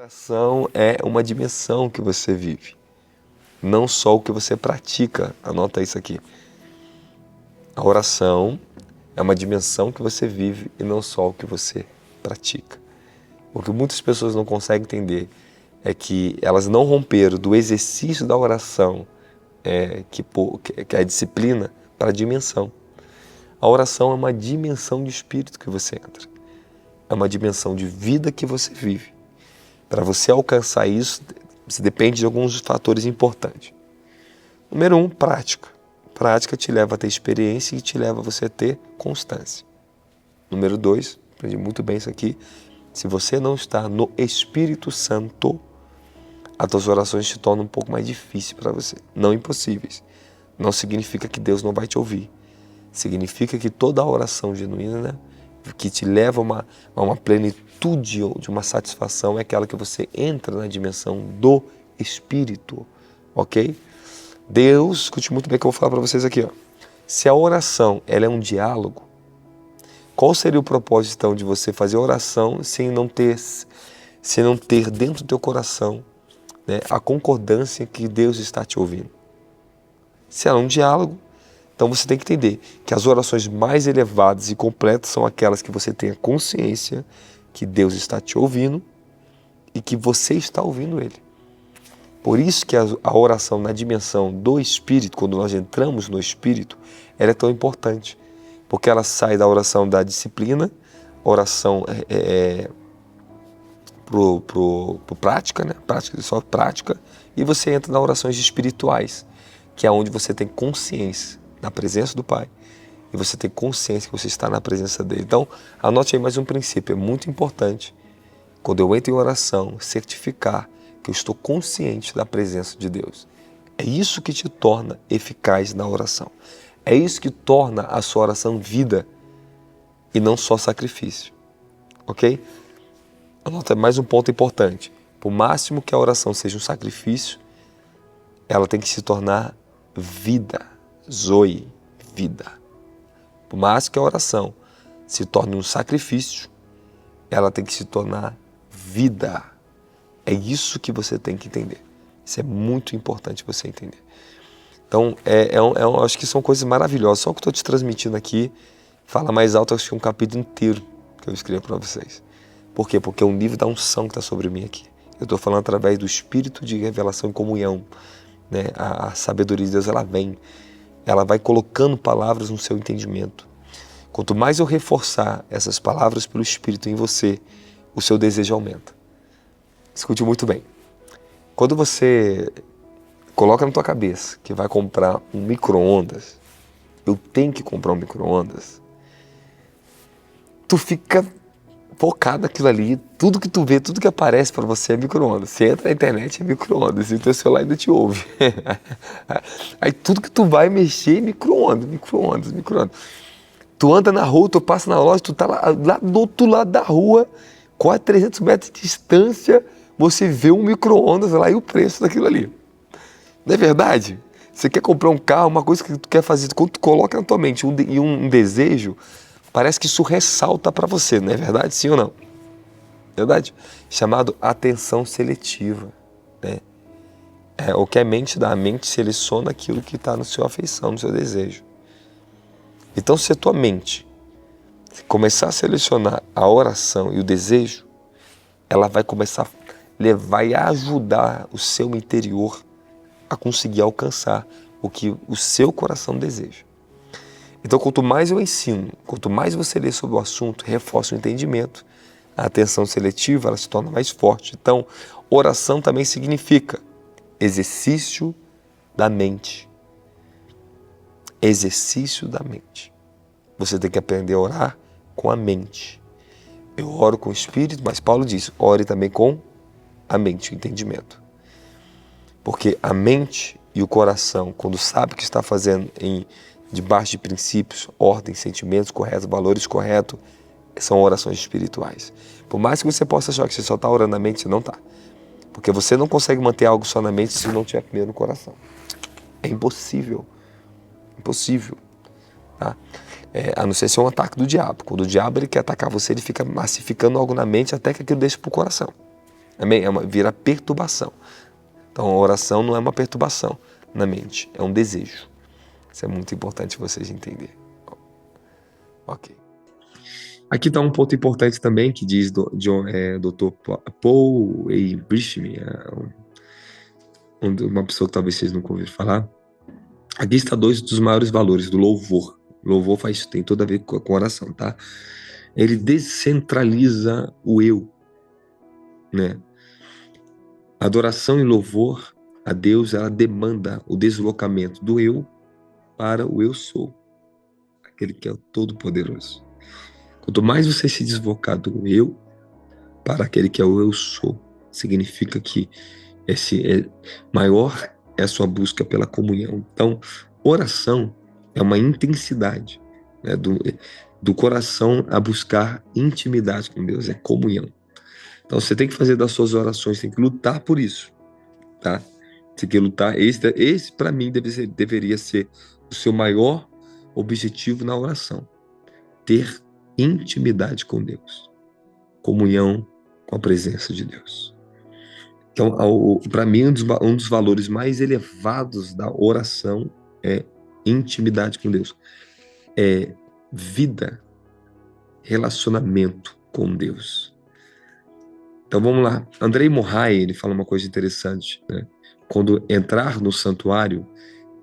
Oração é uma dimensão que você vive, não só o que você pratica. Anota isso aqui. A oração é uma dimensão que você vive e não só o que você pratica. O que muitas pessoas não conseguem entender é que elas não romperam do exercício da oração, que é a disciplina, para a dimensão. A oração é uma dimensão de espírito que você entra. É uma dimensão de vida que você vive. Para você alcançar isso, você depende de alguns fatores importantes. Número 1, prática. Prática te leva a ter experiência e te leva a você a ter constância. Número 2, aprendi muito bem isso aqui, se você não está no Espírito Santo, as tuas orações se tornam um pouco mais difíceis para você. Não impossíveis. Não significa que Deus não vai te ouvir. Significa que toda oração genuína, que te leva a uma plenitude, de uma satisfação, é aquela que você entra na dimensão do Espírito, ok? Deus, escute muito bem o que eu vou falar para vocês aqui, ó. Se a oração ela é um diálogo, qual seria o propósito então de você fazer oração sem não ter dentro do teu coração, né, a concordância que Deus está te ouvindo? Se ela é um diálogo, então você tem que entender que as orações mais elevadas e completas são aquelas que você tem a consciência que Deus está te ouvindo e que você está ouvindo Ele. Por isso que a oração na dimensão do Espírito, quando nós entramos no Espírito, ela é tão importante. Porque ela sai da oração da disciplina, oração pro prática, né? Prática, só prática, e você entra nas orações espirituais, que é onde você tem consciência na presença do Pai, e você tem consciência que você está na presença dele. Então, anote aí mais um princípio, é muito importante, quando eu entro em oração, certificar que eu estou consciente da presença de Deus. É isso que te torna eficaz na oração. É isso que torna a sua oração vida e não só sacrifício. Ok? Anota mais um ponto importante. Por máximo que a oração seja um sacrifício, ela tem que se tornar vida. Zoe, vida. Por mais que a oração se torne um sacrifício, ela tem que se tornar vida. É isso que você tem que entender. Isso é muito importante você entender. Então, acho que são coisas maravilhosas. Só o que eu estou te transmitindo aqui fala mais alto, acho que um capítulo inteiro que eu escrevi para vocês. Por quê? Porque é um nível da unção que está sobre mim aqui. Eu estou falando através do espírito de revelação e comunhão, né? A sabedoria de Deus, ela vem. Ela vai colocando palavras no seu entendimento. Quanto mais eu reforçar essas palavras pelo Espírito em você, o seu desejo aumenta. Escute muito bem. Quando você coloca na tua cabeça que vai comprar um micro-ondas, eu tenho que comprar um micro-ondas, tu fica focado naquilo ali, tudo que tu vê, tudo que aparece para você é micro-ondas. Você entra na internet é micro-ondas e o teu celular ainda te ouve. Aí tudo que tu vai mexer é micro-ondas, micro-ondas, micro-ondas. Tu anda na rua, tu passa na loja, tu tá lá do outro lado da rua, quase 300 metros de distância, você vê um micro-ondas lá e o preço daquilo ali. Não é verdade? Você quer comprar um carro, uma coisa que tu quer fazer, quando tu coloca na tua mente um desejo, parece que isso ressalta para você, não é verdade? Sim ou não? Verdade? Chamado atenção seletiva, né? É o que a mente dá. A mente seleciona aquilo que está no seu afeição, no seu desejo. Então, se a tua mente começar a selecionar a oração e o desejo, ela vai começar a levar e ajudar o seu interior a conseguir alcançar o que o seu coração deseja. Então, quanto mais eu ensino, quanto mais você lê sobre o assunto, reforça o entendimento, a atenção seletiva ela se torna mais forte. Então, oração também significa exercício da mente. Exercício da mente. Você tem que aprender a orar com a mente. Eu oro com o espírito, mas Paulo diz, ore também com a mente, o entendimento. Porque a mente e o coração, quando sabe o que está fazendo debaixo de princípios, ordens, sentimentos corretos, valores corretos, são orações espirituais. Por mais que você possa achar que você só está orando na mente, você não está. Porque você não consegue manter algo só na mente se não tiver primeiro no coração. É impossível. Impossível. Tá? A não ser se é um ataque do diabo. Quando o diabo ele quer atacar você, ele fica massificando algo na mente até que aquilo deixe para o coração. Amém? Vira perturbação. Então a oração não é uma perturbação na mente, é um desejo. Isso é muito importante vocês entenderem. Ok. Aqui está um ponto importante também que diz Dr. Paul A. Brishmi, uma pessoa que talvez vocês nunca ouviram falar. Aqui está 2 dos maiores valores do louvor. Louvor tem tudo a ver com oração, tá? Ele descentraliza o eu, né? Adoração e louvor a Deus, ela demanda o deslocamento do eu para o eu sou, aquele que é o Todo-Poderoso. Quanto mais você se deslocar do eu para aquele que é o eu sou, significa que maior é a sua busca pela comunhão. Então, oração é uma intensidade, né, do coração a buscar intimidade com Deus, é comunhão. Então, você tem que fazer das suas orações, tem que lutar por isso, tá? Você tem que lutar. Esse para mim, deveria ser o seu maior objetivo na oração. Ter intimidade com Deus. Comunhão com a presença de Deus. Então, para mim, um dos valores mais elevados da oração é intimidade com Deus. É vida, relacionamento com Deus. Então, vamos lá. Andrei Mohai, ele fala uma coisa interessante, né? Quando entrar no santuário,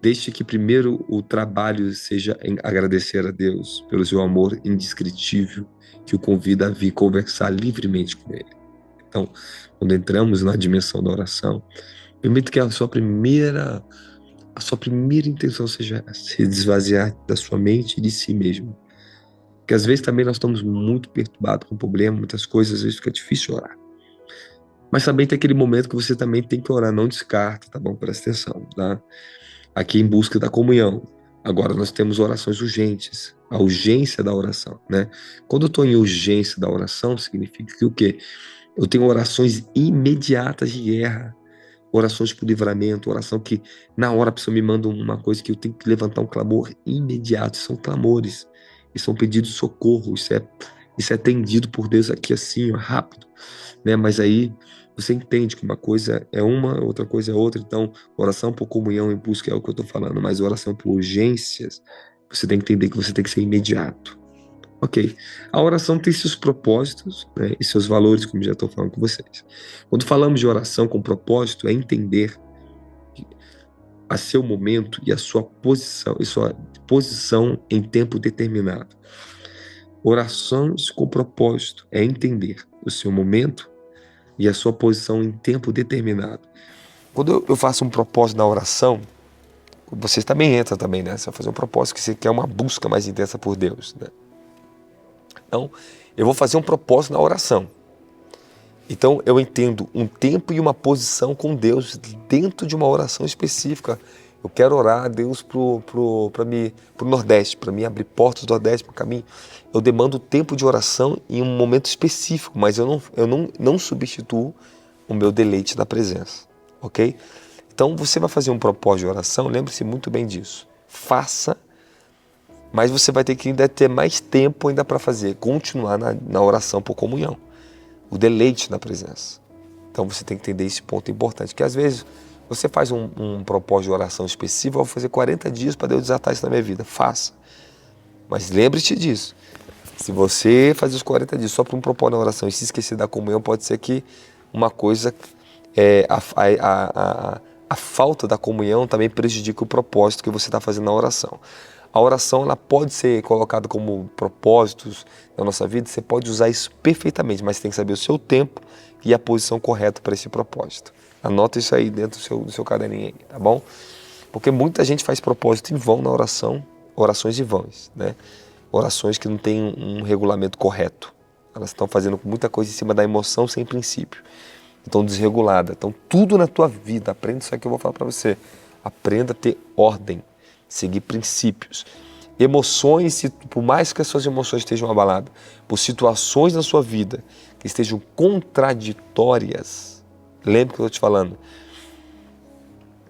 deixe que primeiro o trabalho seja em agradecer a Deus pelo seu amor indescritível que o convida a vir conversar livremente com Ele. Então, quando entramos na dimensão da oração, permita que a sua primeira intenção seja se esvaziar da sua mente e de si mesmo. Porque às vezes também nós estamos muito perturbados com problemas, muitas coisas, às vezes fica difícil orar. Mas também tem aquele momento que você também tem que orar, não descarta, tá bom? Presta atenção, tá? Aqui em busca da comunhão. Agora nós temos orações urgentes, a urgência da oração, né? Quando eu estou em urgência da oração, significa que o quê? Eu tenho orações imediatas de guerra, orações por livramento, oração que na hora a pessoa me manda uma coisa que eu tenho que levantar um clamor imediato, são clamores, e são pedidos de socorro, isso é atendido por Deus aqui assim, ó, rápido, né? Mas aí você entende que uma coisa é uma, outra coisa é outra, então oração por comunhão em busca é o que eu estou falando, mas oração por urgências, você tem que entender que você tem que ser imediato. Ok, a oração tem seus propósitos, né, e seus valores, como já estou falando com vocês. Quando falamos de oração com propósito, é entender a seu momento e a sua posição em tempo determinado. Orações com propósito é entender o seu momento e a sua posição em tempo determinado. Quando eu faço um propósito na oração, vocês também entram também, né? Você vai fazer um propósito que você quer uma busca mais intensa por Deus, né? Então, eu vou fazer um propósito na oração. Então, eu entendo um tempo e uma posição com Deus dentro de uma oração específica. Eu quero orar a Deus pro Nordeste, para mim abrir portas do Nordeste para o caminho. Eu demando tempo de oração em um momento específico, mas eu não substituo o meu deleite da presença, ok? Então, você vai fazer um propósito de oração, lembre-se muito bem disso. Faça, mas você vai ter que ainda ter mais tempo ainda para fazer, continuar na oração por comunhão, o deleite na presença. Então você tem que entender esse ponto importante, que às vezes você faz um propósito de oração específico, eu vou fazer 40 dias para Deus desatar isso na minha vida, faça. Mas lembre-te disso, se você fazer os 40 dias só para um propósito na oração e se esquecer da comunhão, pode ser que uma coisa, a falta da comunhão também prejudica o propósito que você está fazendo na oração. A oração ela pode ser colocada como propósitos na nossa vida, você pode usar isso perfeitamente, mas você tem que saber o seu tempo e a posição correta para esse propósito. Anota isso aí dentro do seu caderninho aí, tá bom? Porque muita gente faz propósito em vão na oração, orações em vãs, né? Orações que não têm um regulamento correto. Elas estão fazendo muita coisa em cima da emoção sem princípio. Estão desreguladas. Então tudo na tua vida, aprenda isso aqui que eu vou falar para você. Aprenda a ter ordem. Seguir princípios. Emoções, por mais que as suas emoções estejam abaladas, por situações na sua vida que estejam contraditórias, lembre que eu estou te falando,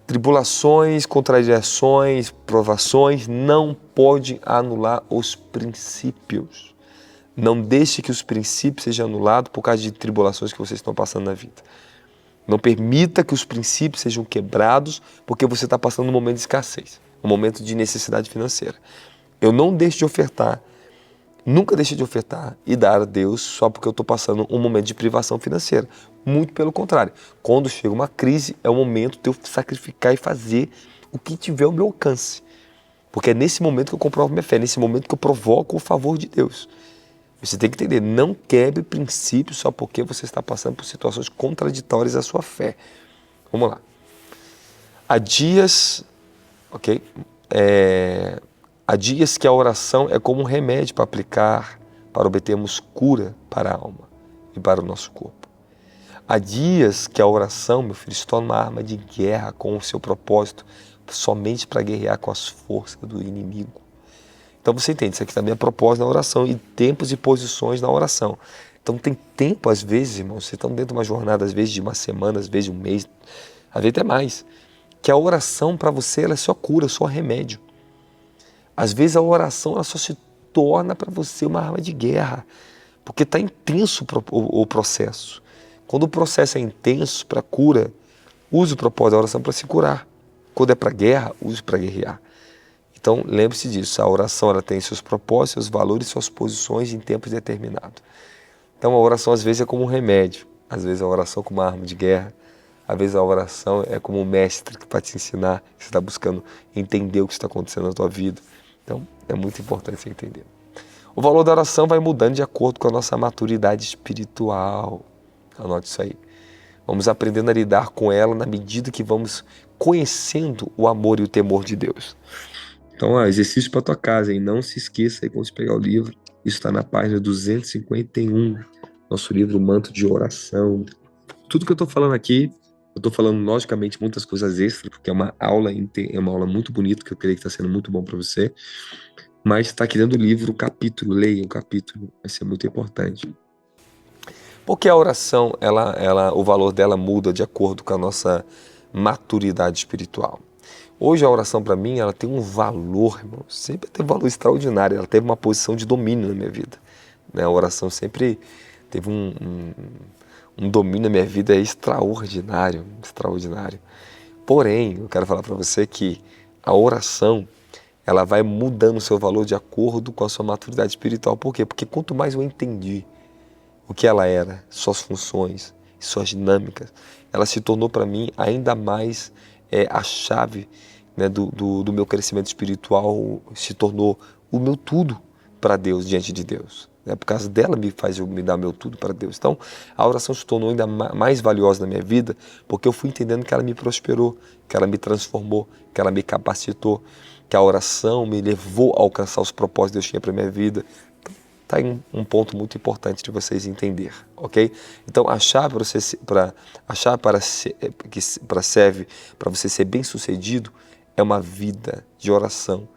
tribulações, contradições, provações, não pode anular os princípios. Não deixe que os princípios sejam anulados por causa de tribulações que vocês estão passando na vida. Não permita que os princípios sejam quebrados porque você está passando um momento de escassez, um momento de necessidade financeira. Eu não deixo de ofertar, nunca deixe de ofertar e dar a Deus só porque eu estou passando um momento de privação financeira. Muito pelo contrário. Quando chega uma crise, é o momento de eu sacrificar e fazer o que tiver ao meu alcance. Porque é nesse momento que eu comprovo minha fé, nesse momento que eu provoco o favor de Deus. Você tem que entender, não quebre princípios só porque você está passando por situações contraditórias à sua fé. Vamos lá. Há dias, ok? Há dias que a oração é como um remédio para aplicar, para obtermos cura para a alma e para o nosso corpo. Há dias que a oração, meu filho, se torna uma arma de guerra com o seu propósito, somente para guerrear com as forças do inimigo. Então você entende, isso aqui também é propósito na oração e tempos e posições na oração. Então tem tempo, às vezes, irmãos, vocês estão dentro de uma jornada, às vezes de uma semana, às vezes de um mês, às vezes até mais, que a oração para você ela é só cura, só remédio. Às vezes a oração ela só se torna para você uma arma de guerra, porque está intenso o processo. Quando o processo é intenso para cura, use o propósito da oração para se curar. Quando é para guerra, use para guerrear. Então, lembre-se disso, a oração ela tem seus propósitos, seus valores, suas posições em tempos determinados. Então, a oração às vezes é como um remédio, às vezes a oração é como uma arma de guerra, às vezes a oração é como um mestre que vai te ensinar, que você está buscando entender o que está acontecendo na tua vida. Então, é muito importante você entender. O valor da oração vai mudando de acordo com a nossa maturidade espiritual. Anote isso aí. Vamos aprendendo a lidar com ela na medida que vamos conhecendo o amor e o temor de Deus. Então, exercício para tua casa, hein? Não se esqueça aí quando você pegar o livro, isso está na página 251, nosso livro Manto de Oração. Tudo que eu estou falando aqui, eu estou falando logicamente muitas coisas extras, porque é uma aula muito bonita, que eu creio que está sendo muito bom para você, mas está aqui dentro do livro o capítulo, leia o capítulo, vai ser muito importante. Porque a oração, o valor dela muda de acordo com a nossa maturidade espiritual. Hoje a oração para mim, ela tem um valor, irmão, sempre tem um valor extraordinário, ela teve uma posição de domínio na minha vida. Né? A oração sempre teve um domínio na minha vida extraordinário, extraordinário. Porém, eu quero falar para você que a oração, ela vai mudando o seu valor de acordo com a sua maturidade espiritual. Por quê? Porque quanto mais eu entendi o que ela era, suas funções, suas dinâmicas, ela se tornou para mim ainda mais a chave, né, do meu crescimento espiritual, se tornou o meu tudo para Deus, diante de Deus. Por causa dela me dar meu tudo para Deus. Então, a oração se tornou ainda mais valiosa na minha vida, porque eu fui entendendo que ela me prosperou, que ela me transformou, que ela me capacitou, que a oração me levou a alcançar os propósitos que Deus tinha para a minha vida. Está aí um ponto muito importante de vocês entender, ok? Então, a chave para serve para você ser bem-sucedido é uma vida de oração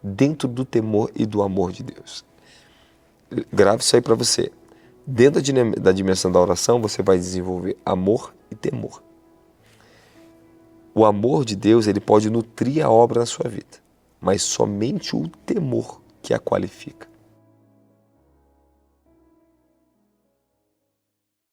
dentro do temor e do amor de Deus. Grave isso aí para você. Dentro da dimensão da oração, você vai desenvolver amor e temor. O amor de Deus, ele pode nutrir a obra na sua vida, mas somente o temor que a qualifica.